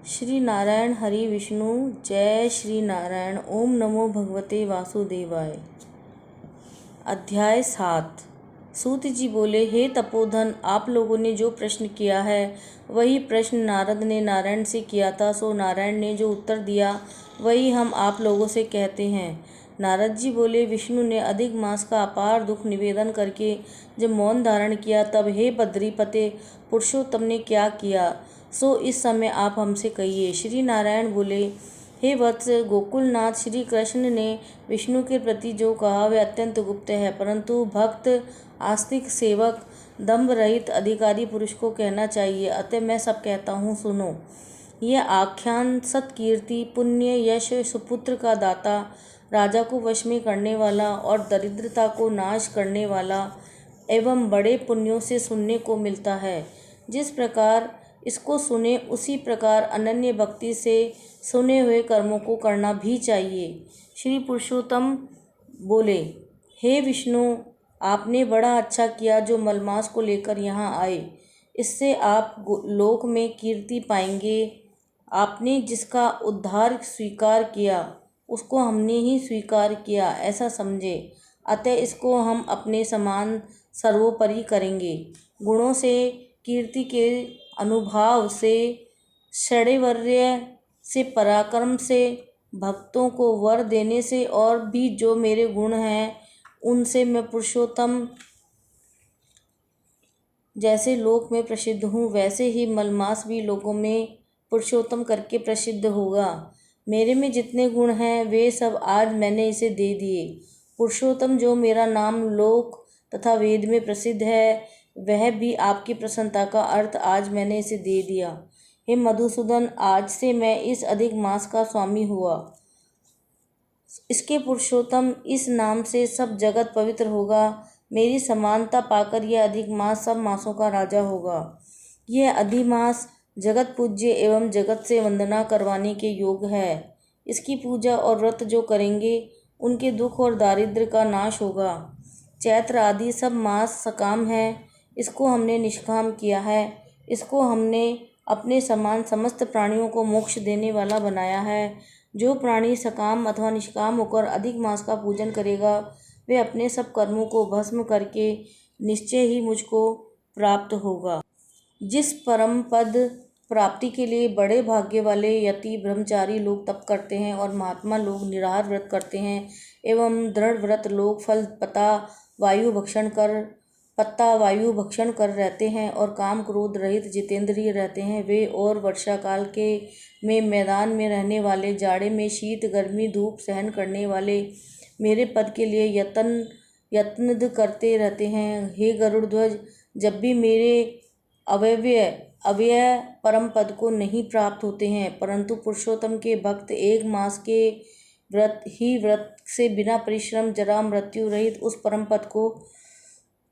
श्री नारायण हरि विष्णु। जय श्री नारायण। ओम नमो भगवते वासुदेवाय। अध्याय 7। सूत जी बोले, हे तपोधन, आप लोगों ने जो प्रश्न किया है वही प्रश्न नारद ने नारायण से किया था। सो नारायण ने जो उत्तर दिया वही हम आप लोगों से कहते हैं। नारद जी बोले, विष्णु ने अधिक मास का अपार दुख निवेदन करके जब मौन धारण किया तब हे बद्रीपते पुरुषोत्तम ने क्या किया, सो इस समय आप हमसे कहिए। श्री नारायण बोले, हे वत्स, गोकुलनाथ श्री कृष्ण ने विष्णु के प्रति जो कहा वह अत्यंत गुप्त है, परंतु भक्त, आस्तिक, सेवक, दंभ रहित अधिकारी पुरुष को कहना चाहिए। अतः मैं सब कहता हूँ, सुनो। यह आख्यान सत्कीर्ति, पुण्य, यश, सुपुत्र का दाता, राजा को वश में करने वाला और दरिद्रता को नाश करने वाला एवं बड़े पुण्यों से सुनने को मिलता है। जिस प्रकार इसको सुने उसी प्रकार अनन्य भक्ति से सुने हुए कर्मों को करना भी चाहिए। श्री पुरुषोत्तम बोले, हे विष्णु, आपने बड़ा अच्छा किया जो मलमास को लेकर यहाँ आए। इससे आप लोक में कीर्ति पाएंगे। आपने जिसका उद्धार स्वीकार किया उसको हमने ही स्वीकार किया, ऐसा समझे। अतः इसको हम अपने समान सर्वोपरि करेंगे। गुणों से, कीर्ति के अनुभाव से, षड्वर्य से, पराक्रम से, भक्तों को वर देने से और भी जो मेरे गुण हैं उनसे मैं पुरुषोत्तम जैसे लोक में प्रसिद्ध हूँ, वैसे ही मलमास भी लोगों में पुरुषोत्तम करके प्रसिद्ध होगा। मेरे में जितने गुण हैं वे सब आज मैंने इसे दे दिए। पुरुषोत्तम जो मेरा नाम लोक तथा वेद में प्रसिद्ध है वह भी आपकी प्रसन्नता का अर्थ आज मैंने इसे दे दिया। हे मधुसूदन, आज से मैं इस अधिक मास का स्वामी हुआ। इसके पुरुषोत्तम इस नाम से सब जगत पवित्र होगा। मेरी समानता पाकर यह अधिक मास सब मासों का राजा होगा। यह अधिमास जगत पूज्य एवं जगत से वंदना करवाने के योग है। इसकी पूजा और व्रत जो करेंगे उनके दुख और दारिद्र्य का नाश होगा। चैत्र आदि सब मास सकाम है, इसको हमने निष्काम किया है। इसको हमने अपने समान समस्त प्राणियों को मोक्ष देने वाला बनाया है। जो प्राणी सकाम अथवा निष्काम होकर अधिक मास का पूजन करेगा वे अपने सब कर्मों को भस्म करके निश्चय ही मुझको प्राप्त होगा। जिस परम पद प्राप्ति के लिए बड़े भाग्य वाले यति ब्रह्मचारी लोग तप करते हैं और महात्मा लोग निराहार व्रत करते हैं एवं दृढ़ व्रत लोग फल पत्ता वायु भक्षण कर रहते हैं और काम क्रोध रहित जितेंद्रिय रहते हैं, वे और वर्षा काल के में मैदान में रहने वाले, जाड़े में शीत गर्मी धूप सहन करने वाले, मेरे पद के लिए यत्न करते रहते हैं। हे गरुड़ ध्वज, जब भी मेरे अव्यय परम पद को नहीं प्राप्त होते हैं, परंतु पुरुषोत्तम के भक्त एक मास के व्रत से बिना परिश्रम जरा मृत्यु रहित उस परम पद को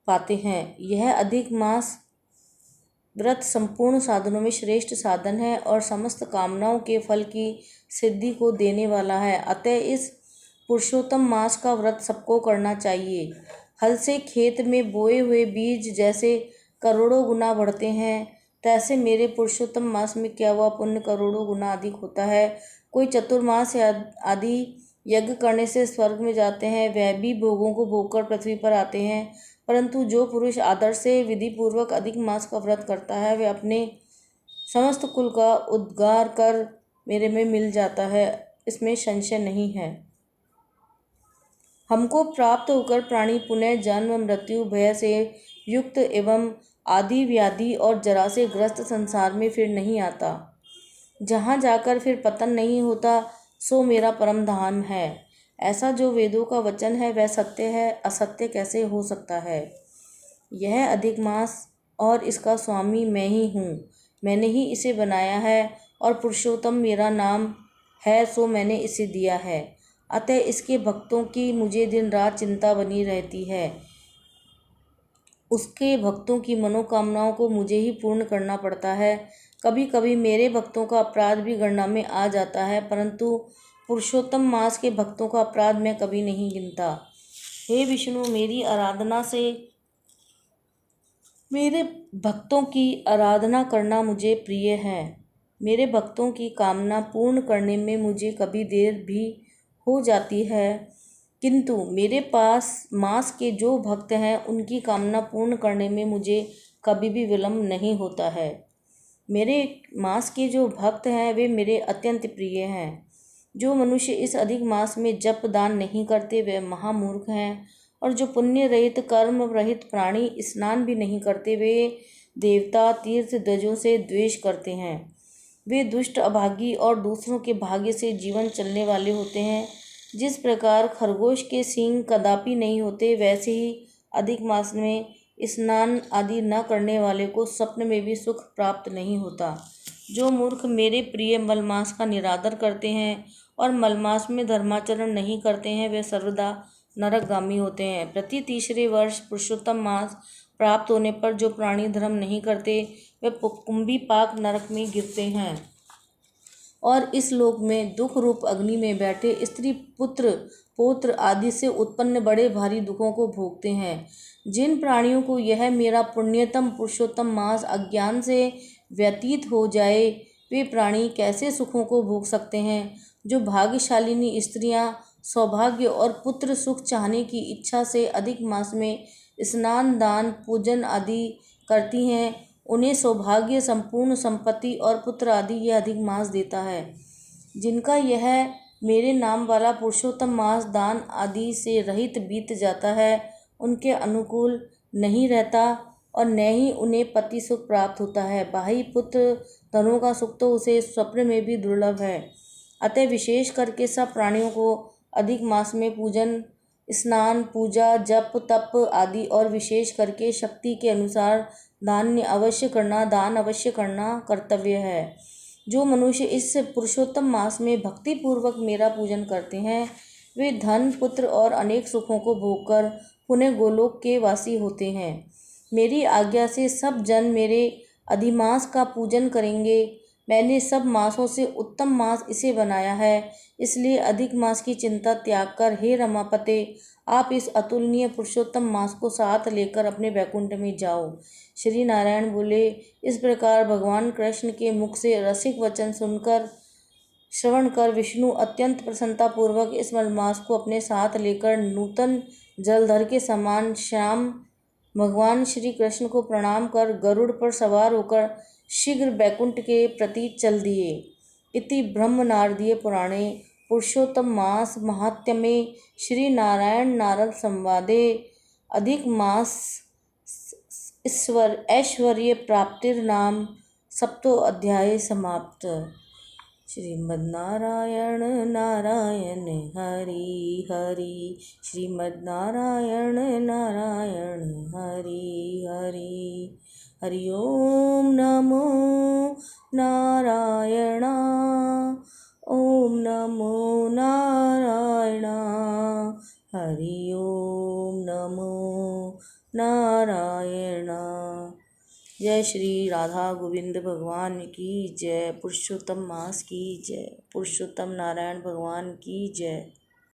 पाते हैं। यह अधिक मास व्रत संपूर्ण साधनों में श्रेष्ठ साधन है और समस्त कामनाओं के फल की सिद्धि को देने वाला है। अतः इस पुरुषोत्तम मास का व्रत सबको करना चाहिए। हल से खेत में बोए हुए बीज जैसे करोड़ों गुना बढ़ते हैं, तैसे मेरे पुरुषोत्तम मास में किया हुआ पुण्य करोड़ों गुना अधिक होता है। कोई चतुर्मास आदि यज्ञ करने से स्वर्ग में जाते हैं, वह भी भोगों को भोगकर पृथ्वी पर आते हैं, परंतु जो पुरुष आदर से विधि पूर्वक अधिक मास का व्रत करता है वह अपने समस्त कुल का उद्धार कर मेरे में मिल जाता है, इसमें संशय नहीं है। हमको प्राप्त होकर प्राणी पुनः जन्म मृत्यु भय से युक्त एवं आदि व्याधि और जरा से ग्रस्त संसार में फिर नहीं आता। जहाँ जाकर फिर पतन नहीं होता सो मेरा परम धाम है। ऐसा जो वेदों का वचन है वह सत्य है, असत्य कैसे हो सकता है। यह अधिक मास और इसका स्वामी मैं ही हूँ। मैंने ही इसे बनाया है और पुरुषोत्तम मेरा नाम है, सो मैंने इसे दिया है। अतः इसके भक्तों की मुझे दिन रात चिंता बनी रहती है। उसके भक्तों की मनोकामनाओं को मुझे ही पूर्ण करना पड़ता है। कभी कभी मेरे भक्तों का अपराध भी गणना में आ जाता है, परंतु पुरुषोत्तम मास के भक्तों का अपराध मैं कभी नहीं गिनता। हे विष्णु, मेरे भक्तों की आराधना करना मुझे प्रिय है। मेरे भक्तों की कामना पूर्ण करने में मुझे कभी देर भी हो जाती है, किंतु मेरे पास मास के जो भक्त हैं उनकी कामना पूर्ण करने में मुझे कभी भी विलम्ब नहीं होता है। मेरे मास के जो भक्त हैं वे मेरे अत्यंत प्रिय हैं। जो मनुष्य इस अधिक मास में जप दान नहीं करते वे महामूर्ख हैं, और जो पुण्य रहित कर्म रहित प्राणी स्नान भी नहीं करते वे देवता तीर्थ ध्वजों से द्वेष करते हैं। वे दुष्ट अभागी और दूसरों के भाग्य से जीवन चलने वाले होते हैं। जिस प्रकार खरगोश के सींग कदापि नहीं होते, वैसे ही अधिक मास में स्नान आदि न करने वाले को स्वप्न में भी सुख प्राप्त नहीं होता। जो मूर्ख मेरे प्रिय मलमास का निरादर करते हैं और मलमास में धर्माचरण नहीं करते हैं वे सर्वदा नरकगामी होते हैं। प्रति तीसरे वर्ष पुरुषोत्तम मास प्राप्त होने पर जो प्राणी धर्म नहीं करते वे कुंभीपाक नरक में गिरते हैं और इस लोक में दुख रूप अग्नि में बैठे स्त्री पुत्र पौत्र आदि से उत्पन्न बड़े भारी दुखों को भोगते हैं। जिन प्राणियों को यह मेरा पुण्यतम पुरुषोत्तम मास अज्ञान से व्यतीत हो जाए वे प्राणी कैसे सुखों को भोग सकते हैं। जो भाग्यशालिनी स्त्रियां सौभाग्य और पुत्र सुख चाहने की इच्छा से अधिक मास में स्नान दान पूजन आदि करती हैं उन्हें सौभाग्य संपूर्ण संपत्ति और पुत्र आदि यह अधिक मास देता है। जिनका यह मेरे नाम वाला पुरुषोत्तम मास दान आदि से रहित बीत जाता है उनके अनुकूल नहीं रहता और न ही उन्हें पति सुख प्राप्त होता है। भाई पुत्र धनों का सुख तो उसे स्वप्न में भी दुर्लभ है। अतः विशेष करके सब प्राणियों को अधिक मास में पूजन स्नान पूजा जप तप आदि और विशेष करके शक्ति के अनुसार दान अवश्य करना कर्तव्य है। जो मनुष्य इस पुरुषोत्तम मास में भक्ति पूर्वक मेरा पूजन करते हैं वे धन पुत्र और अनेक सुखों को भोगकर पुनः गोलोक के वासी होते हैं। मेरी आज्ञा से सब जन मेरे अधिमास का पूजन करेंगे। मैंने सब मासों से उत्तम मास इसे बनाया है, इसलिए अधिक मास की चिंता त्याग कर हे रमापते आप इस अतुलनीय पुरुषोत्तम मास को साथ लेकर अपने वैकुंठ में जाओ। श्री नारायण बोले। इस प्रकार भगवान कृष्ण के मुख से रसिक वचन सुनकर श्रवण कर विष्णु अत्यंत प्रसन्नतापूर्वक इस मलमास को अपने साथ लेकर नूतन जलधर के समान श्याम भगवान श्री कृष्ण को प्रणाम कर गरुड़ पर सवार होकर शीघ्र बैकुंठ के प्रति चल दिए। इति ब्रह्म नारदीय पुराणे पुरुषोत्तम मास महात्म्ये श्री नारायण नारद संवादे अधिक मास ऐश्वर्य प्राप्तिर्नाम सप्तो अध्याय समाप्त। श्रीमद्नारायण नारायण हरि हरि श्रीमद्नारायण नारायण हरि हरि हरि ओम नमो नारायण ओम नमो नारायण हरि ओम नमो नारायण। जय श्री राधा गोविंद भगवान की जय। पुरुषोत्तम मास की जय। पुरुषोत्तम नारायण भगवान की जय।